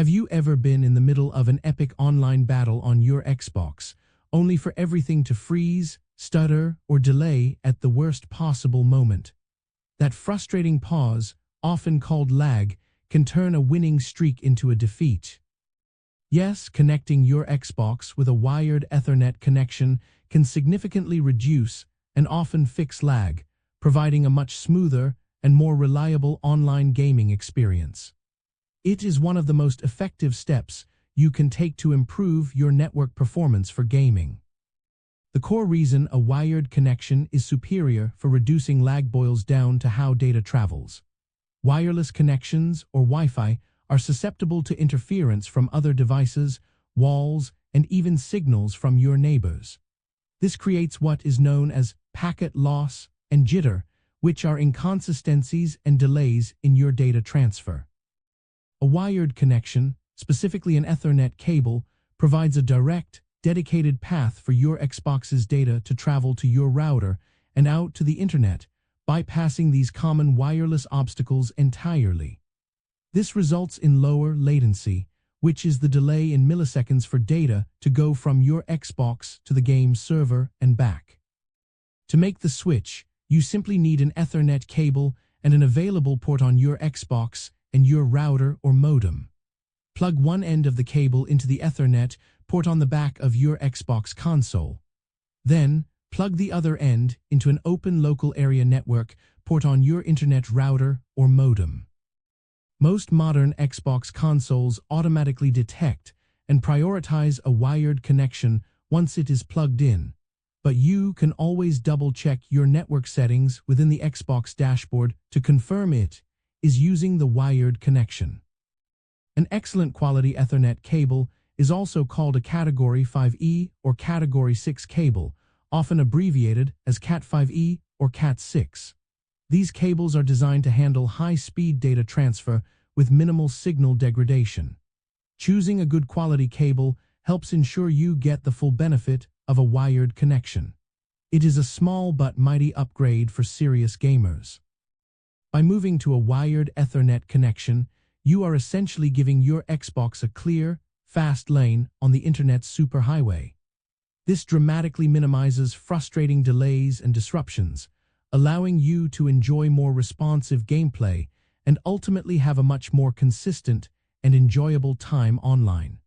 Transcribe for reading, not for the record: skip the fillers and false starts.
Have you ever been in the middle of an epic online battle on your Xbox, only for everything to freeze, stutter, or delay at the worst possible moment? That frustrating pause, often called lag, can turn a winning streak into a defeat. Yes, connecting your Xbox with a wired Ethernet connection can significantly reduce and often fix lag, providing a much smoother and more reliable online gaming experience. It is one of the most effective steps you can take to improve your network performance for gaming. The core reason a wired connection is superior for reducing lag boils down to how data travels. Wireless connections, or Wi-Fi, are susceptible to interference from other devices, walls, and even signals from your neighbors. This creates what is known as packet loss and jitter, which are inconsistencies and delays in your data transfer. A wired connection, specifically an Ethernet cable, provides a direct, dedicated path for your Xbox's data to travel to your router and out to the internet, bypassing these common wireless obstacles entirely. This results in lower latency, which is the delay in milliseconds for data to go from your Xbox to the game server and back. To make the switch, you simply need an Ethernet cable and an available port on your Xbox and your router or modem. Plug one end of the cable into the Ethernet port on the back of your Xbox console. Then, plug the other end into an open local area network port on your internet router or modem. Most modern Xbox consoles automatically detect and prioritize a wired connection once it is plugged in, but you can always double-check your network settings within the Xbox dashboard to confirm it is using the wired connection. An excellent quality Ethernet cable is also called a Category 5E or Category 6 cable, often abbreviated as Cat5e or Cat6. These cables are designed to handle high-speed data transfer with minimal signal degradation. Choosing a good quality cable helps ensure you get the full benefit of a wired connection. It is a small but mighty upgrade for serious gamers. By moving to a wired Ethernet connection, you are essentially giving your Xbox a clear, fast lane on the internet's superhighway. This dramatically minimizes frustrating delays and disruptions, allowing you to enjoy more responsive gameplay and ultimately have a much more consistent and enjoyable time online.